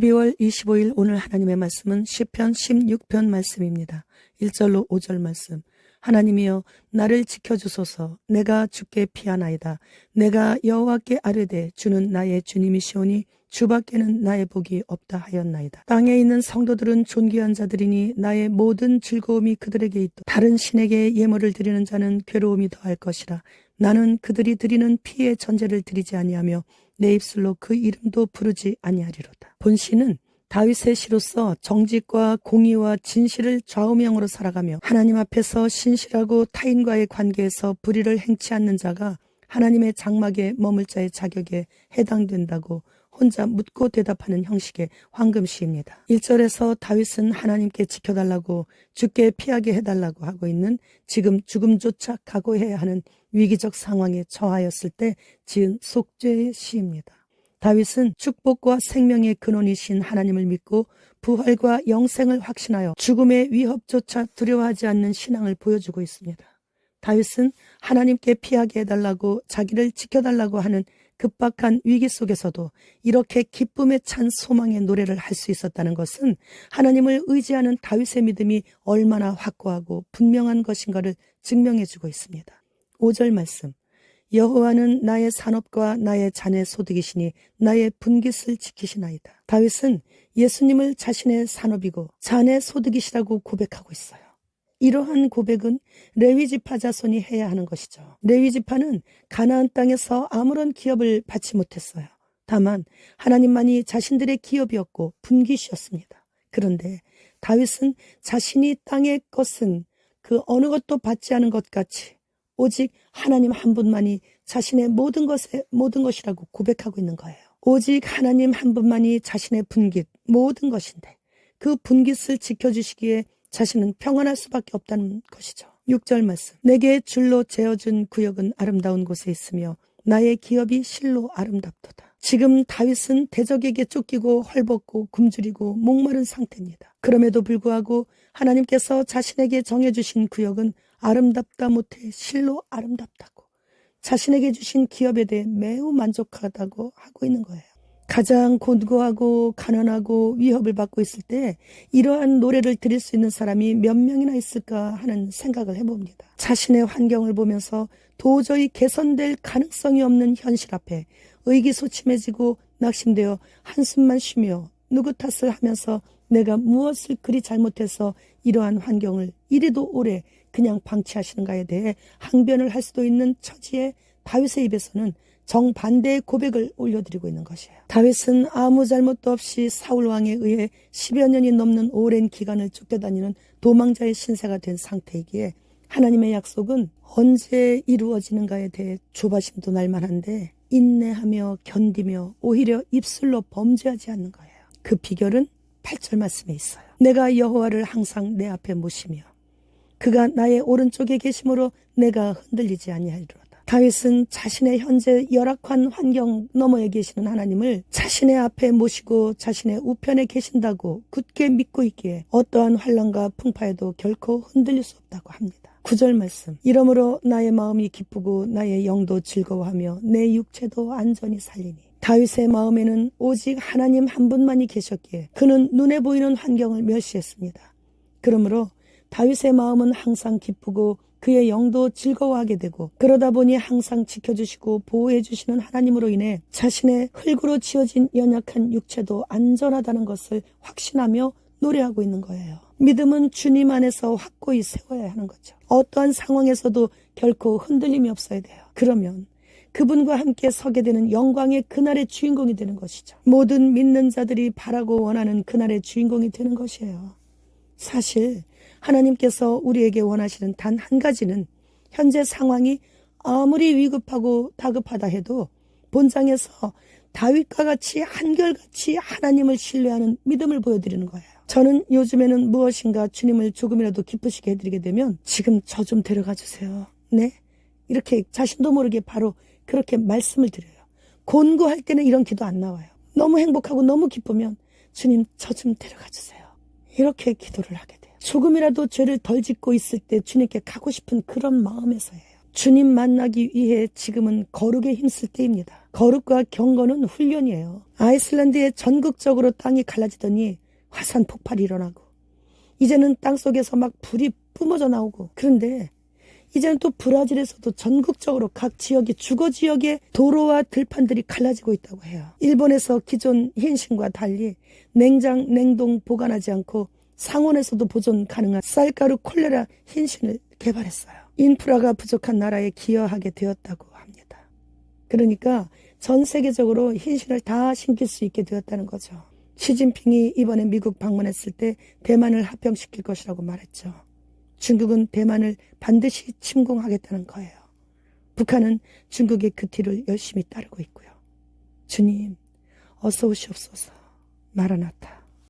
12월 25일 오늘 하나님의 말씀은 시편 16편 말씀입니다. 1절로 5절 말씀. 하나님이여 나를 지켜주소서. 내가 주께 피하나이다. 내가 여호와께 아뢰되 주는 나의 주님이시오니 주밖에는 나의 복이 없다 하였나이다. 땅에 있는 성도들은 존귀한 자들이니 나의 모든 즐거움이 그들에게 있다. 다른 신에게 예물을 드리는 자는 괴로움이 더할 것이라. 나는 그들이 드리는 피의 전제를 드리지 아니하며 내 입술로 그 이름도 부르지 아니하리로다. 본시는 다윗의 시로서 정직과 공의와 진실을 좌우명으로 살아가며 하나님 앞에서 신실하고 타인과의 관계에서 불의를 행치 않는 자가 하나님의 장막에 머물 자의 자격에 해당된다고 혼자 묻고 대답하는 형식의 황금시입니다. 1절에서 다윗은 하나님께 지켜달라고 주께 피하게 해달라고 하고 있는 지금 죽음조차 각오해야 하는 위기적 상황에 처하였을 때 지은 속죄의 시입니다. 다윗은 축복과 생명의 근원이신 하나님을 믿고 부활과 영생을 확신하여 죽음의 위협조차 두려워하지 않는 신앙을 보여주고 있습니다. 다윗은 하나님께 피하게 해달라고 자기를 지켜달라고 하는 급박한 위기 속에서도 이렇게 기쁨에 찬 소망의 노래를 할 수 있었다는 것은 하나님을 의지하는 다윗의 믿음이 얼마나 확고하고 분명한 것인가를 증명해주고 있습니다. 5절 말씀. 여호와는 나의 산업과 나의 잔의 소득이시니 나의 분깃을 지키시나이다. 다윗은 예수님을 자신의 산업이고 잔의 소득이시라고 고백하고 있어요. 이러한 고백은 레위지파 자손이 해야 하는 것이죠. 레위지파는 가나안 땅에서 아무런 기업을 받지 못했어요. 다만 하나님만이 자신들의 기업이었고 분깃이었습니다. 그런데 다윗은 자신이 땅의 것은 그 어느 것도 받지 않은 것 같이 오직 하나님 한 분만이 자신의 모든 것이라고 고백하고 있는 거예요. 오직 하나님 한 분만이 자신의 분깃, 모든 것인데 그 분깃을 지켜주시기에 자신은 평안할 수밖에 없다는 것이죠. 6절 말씀. 내게 줄로 재어준 구역은 아름다운 곳에 있으며 나의 기업이 실로 아름답도다. 지금 다윗은 대적에게 쫓기고 헐벗고 굶주리고 목마른 상태입니다. 그럼에도 불구하고 하나님께서 자신에게 정해주신 구역은 아름답다 못해 실로 아름답다고 자신에게 주신 기업에 대해 매우 만족하다고 하고 있는 거예요. 가장 곤고하고 가난하고 위협을 받고 있을 때 이러한 노래를 드릴 수 있는 사람이 몇 명이나 있을까 하는 생각을 해봅니다. 자신의 환경을 보면서 도저히 개선될 가능성이 없는 현실 앞에 의기소침해지고 낙심되어 한숨만 쉬며 누구 탓을 하면서 내가 무엇을 그리 잘못해서 이러한 환경을 이리도 오래 그냥 방치하시는가에 대해 항변을 할 수도 있는 처지에 다윗의 입에서는 정반대의 고백을 올려드리고 있는 것이에요. 다윗은 아무 잘못도 없이 사울왕에 의해 10여 년이 넘는 오랜 기간을 쫓겨다니는 도망자의 신세가 된 상태이기에 하나님의 약속은 언제 이루어지는가에 대해 조바심도 날만한데 인내하며 견디며 오히려 입술로 범죄하지 않는 거예요. 그 비결은 8절 말씀에 있어요. 내가 여호와를 항상 내 앞에 모시며 그가 나의 오른쪽에 계심으로 내가 흔들리지 아니하리로다. 다윗은 자신의 현재 열악한 환경 너머에 계시는 하나님을 자신의 앞에 모시고 자신의 우편에 계신다고 굳게 믿고 있기에 어떠한 환난과 풍파에도 결코 흔들릴 수 없다고 합니다. 9절 말씀. 이러므로 나의 마음이 기쁘고 나의 영도 즐거워하며 내 육체도 안전히 살리니. 다윗의 마음에는 오직 하나님 한 분만이 계셨기에 그는 눈에 보이는 환경을 멸시했습니다. 그러므로 다윗의 마음은 항상 기쁘고 그의 영도 즐거워하게 되고 그러다 보니 항상 지켜주시고 보호해 주시는 하나님으로 인해 자신의 흙으로 지어진 연약한 육체도 안전하다는 것을 확신하며 노래하고 있는 거예요. 믿음은 주님 안에서 확고히 세워야 하는 거죠. 어떠한 상황에서도 결코 흔들림이 없어야 돼요. 그러면 그분과 함께 서게 되는 영광의 그날의 주인공이 되는 것이죠. 모든 믿는 자들이 바라고 원하는 그날의 주인공이 되는 것이에요. 사실 하나님께서 우리에게 원하시는 단 한 가지는 현재 상황이 아무리 위급하고 다급하다 해도 본장에서 다윗과 같이 한결같이 하나님을 신뢰하는 믿음을 보여드리는 거예요. 저는 요즘에는 무엇인가 주님을 조금이라도 기쁘시게 해드리게 되면 지금 저 좀 데려가 주세요. 네? 이렇게 자신도 모르게 바로 그렇게 말씀을 드려요. 곤고할 때는 이런 기도 안 나와요. 너무 행복하고 너무 기쁘면 주님 저 좀 데려가 주세요. 이렇게 기도를 하게 돼요. 조금이라도 죄를 덜 짓고 있을 때 주님께 가고 싶은 그런 마음에서예요. 주님 만나기 위해 지금은 거룩에 힘쓸 때입니다. 거룩과 경건은 훈련이에요. 아이슬란드에 전국적으로 땅이 갈라지더니 화산 폭발이 일어나고 이제는 땅속에서 막 불이 뿜어져 나오고, 그런데 이제는 또 브라질에서도 전국적으로 각 지역의 주거 지역의 도로와 들판들이 갈라지고 있다고 해요. 일본에서 기존 흰신과 달리 냉장, 냉동 보관하지 않고 상온에서도 보존 가능한 쌀가루 콜레라 흰신을 개발했어요. 인프라가 부족한 나라에 기여하게 되었다고 합니다. 그러니까 전 세계적으로 흰신을 다 신길 수 있게 되었다는 거죠. 시진핑이 이번에 미국 방문했을 때 대만을 합병시킬 것이라고 말했죠. 중국은 대만을 반드시 침공하겠다는 거예요. 북한은 중국의 그 뒤를 열심히 따르고 있고요. 주님, 어서 오시옵소서. 마라나타.